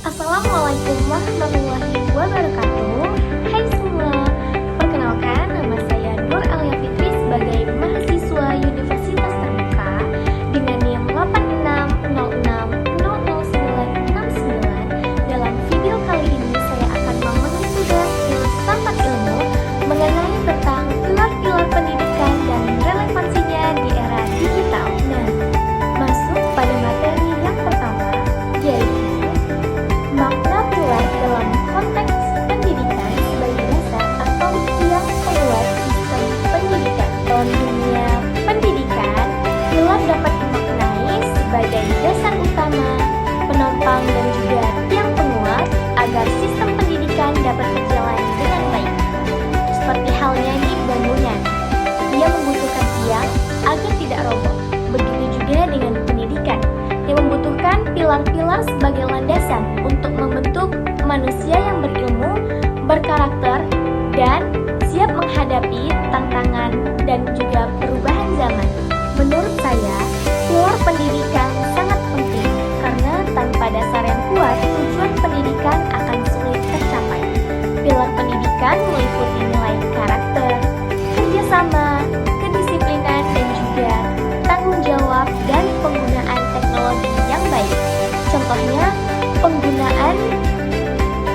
Assalamualaikum warahmatullahi wabarakatuh. Hai semua, perkenalkan nama saya Nur Alia Fitri sebagai mahasiswa Universitas Terbuka dengan NIM 8606000969. Dalam video kali ini saya akan memenuhi tugas Sambat Ilmu mengenai tentang pilar-pilar pendidikan dan relevansinya di era digital. Nah, masuk pada materi yang pertama, yaitu makna pilar dalam konteks pendidikan sebagai dasar atau tiang penguat sistem pendidikan. Dalam dunia pendidikan, pilar dapat dimaknai sebagai dasar utama, penopang dan juga tiang penguat agar sistem pendidikan dapat berjalan dengan baik. Seperti halnya di bangunan, ia membutuhkan tiang agar tidak roboh. Begitu juga dengan pendidikan, yang membutuhkan pilar-pilar sebagai landasan untuk membentuk manusia yang berilmu, berkarakter, dan siap menghadapi tantangan dan juga perubahan zaman. Menurut saya, pilar pendidikan sangat penting karena tanpa dasar yang kuat, tujuan pendidikan akan sulit tercapai. Pilar pendidikan meliputi nilai karakter, kerjasama, kedisiplinan, dan juga tanggung jawab dan penggunaan teknologi yang baik. Contohnya, penggunaan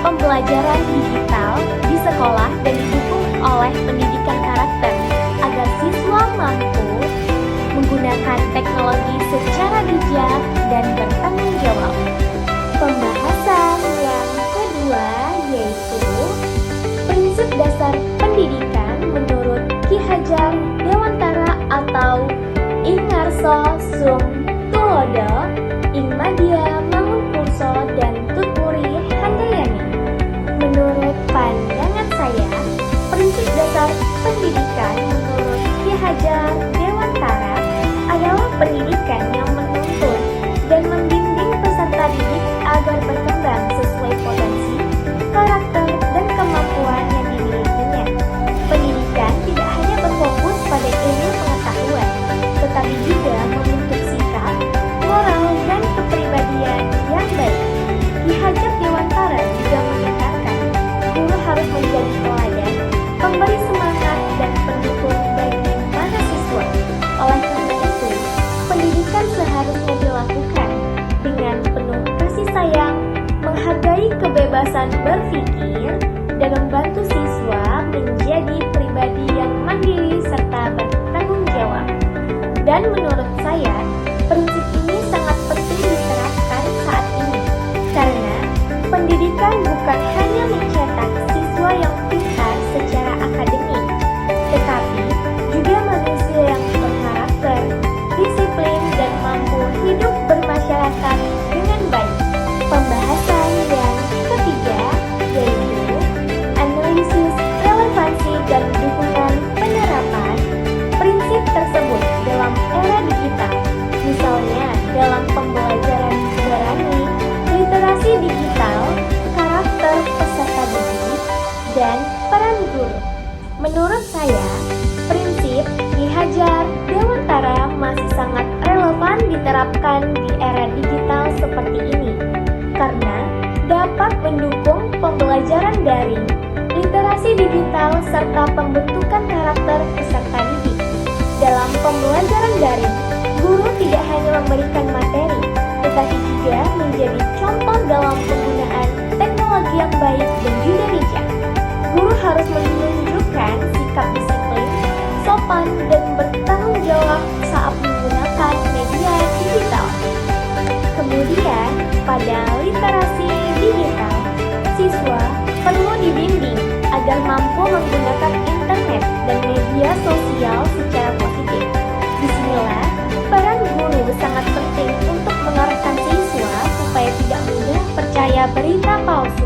pembelajaran digital di sekolah dan didukung oleh pendidikan karakter agar siswa mampu menggunakan teknologi secara bijak dan bertanggung jawab. Pembahasan yang kedua yaitu prinsip dasar pendidikan menurut Ki Hajar Dewantara atau Ingarso Sung Tulodo, Ing Madya Mangunkurso, dan Tutmuri Handayani. Menurut pandangan saya, prinsip dasar pendidikan menurut Ki Hajar Dewantara adalah pendidikan yang menuntun dan membimbing peserta didik agar berkembang sesuai potensi, karakter, dan kemampuan yang dimilikinya. Pendidikan tidak hanya berfokus pada ilmu pengetahuan, tetapi juga membentuk sikap, moral, dan kepribadian yang baik. Ki Hajar Dewantara juga menekankan guru harus menjadi teladan, pemberi semangat, dan pendukung bagi para siswa. Oleh karena itu, pendidikan seharusnya dilakukan dengan penuh kasih sayang, menghargai kebebasan berpikir, dan membantu siswa menjadi pribadi yang mandiri serta bertanggung jawab. Dan menurut saya, prinsip ini sangat penting diterapkan saat ini, karena pendidikan bukan hanya mencetak siswa yang pintar secara akademik, tetapi juga manusia yang berkarakter, disiplin, dan mampu hidup bermasyarakat dengan baik. Pembahasan yang ketiga yaitu analisis relevansi dan dukungan penerapan prinsip tersebut dalam era digital. Misalnya dalam pembelajaran berani, literasi digital, karakter peserta didik, dan peran guru. Menurut saya, prinsip Ki Hajar Dewantara masih sangat relevan diterapkan di era digital seperti ini, karena dapat mendukung pembelajaran daring, literasi digital, serta pembentukan karakter peserta didik. Dalam pembelajaran daring, guru tidak hanya memberikan materi, tetapi juga menjadi contoh dalam penggunaan teknologi yang baik dan juga bijak. Guru harus menunjukkan sikap disiplin, sopan, dan bertanggung jawab saat menggunakan media digital. Kemudian, pada literasi digital, siswa perlu dibimbing agar mampu menggunakan internet dan media sosial secara positif. Disinilah peran guru sangat penting untuk mengarahkan siswa supaya tidak mudah percaya berita palsu,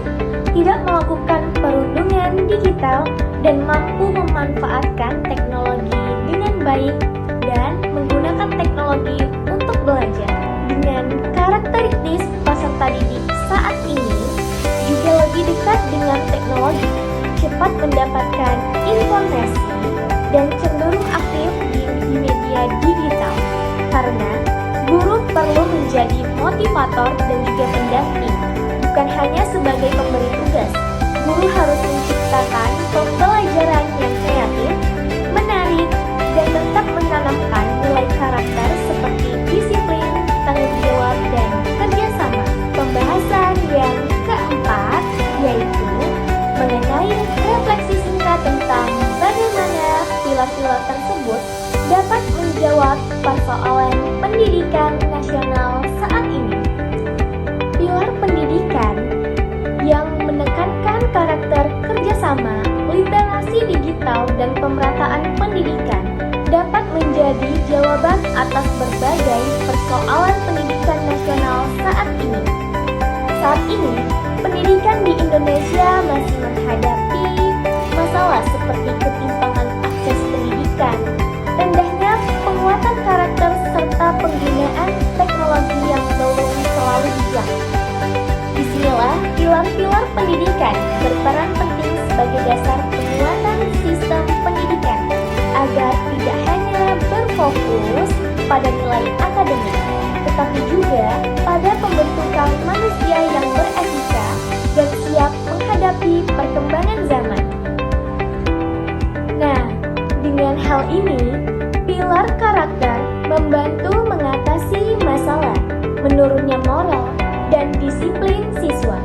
tidak melakukan perundungan digital, dan mampu memanfaatkan teknologi dengan baik dan menggunakan teknologi untuk belajar. Dengan karakteristik peserta didik saat ini juga lebih dekat dengan teknologi, cepat mendapatkan informasi, dan cenderung aktif di media digital. Karena Guru perlu menjadi motivator dan juga pendamping, bukan hanya sebagai pemberi tugas. Guru harus menciptakan pembelajaran yang kreatif, menarik, dan tetap menanamkan nilai karakter seperti disiplin, tanggung jawab, dan kerjasama. Pembahasan yang keempat yaitu mengenai refleksi singkat tentang bagaimana pilar-pilar tersebut dapat menjawab persoalan pendidikan nasional saat ini. Pilar pendidikan yang menekankan karakter kerjasama, literasi digital, dan pemerataan pendidikan dapat menjadi jawaban atas berbagai persoalan pendidikan nasional saat ini. Saat ini, pendidikan di Indonesia masih menghadapi masalah seperti ketimpangan akses pendidikan, rendahnya penguatan karakter, serta penggunaan teknologi yang belum selalu bijak. Disinilah pilar-pilar pendidikan berperan penting sebagai dasar penguatan sistem pendidikan agar tidak hanya berfokus pada nilai akademik, tetapi juga pada pembentukan manusia yang beretika dan siap menghadapi perkembangan zaman. Nah, dengan hal ini, pilar karakter membantu mengatasi masalah, menurunnya moral, dan disiplin siswa.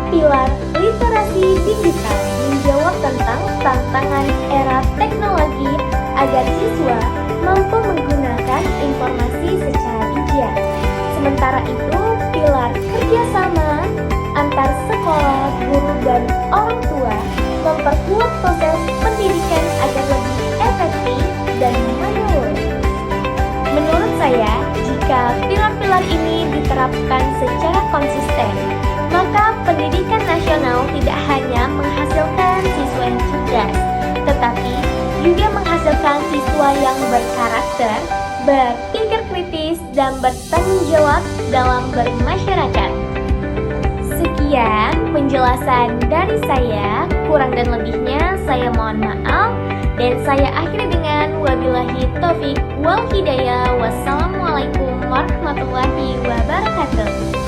Pilar literasi digital menjawab tentang tantangan era teknologi agar siswa mampu menggunakan informasi secara bijak. Sementara itu, pilar kerjasama antar sekolah, guru, dan orang tua memperkuat proses pendidikan agar lebih efektif dan menyeluruh. Menurut saya, jika pilar-pilar ini diterapkan secara konsisten, maka pendidikan nasional tidak hanya menghasilkan siswa yang cerdas, tetapi juga menghasilkan siswa yang berkarakter, berpikir kritis, dan bertanggung jawab dalam bermasyarakat. Sekian penjelasan dari saya, kurang dan lebihnya saya mohon maaf, dan saya akhiri dengan wabillahi taufiq wal hidayah. Wassalamualaikum warahmatullahi wabarakatuh.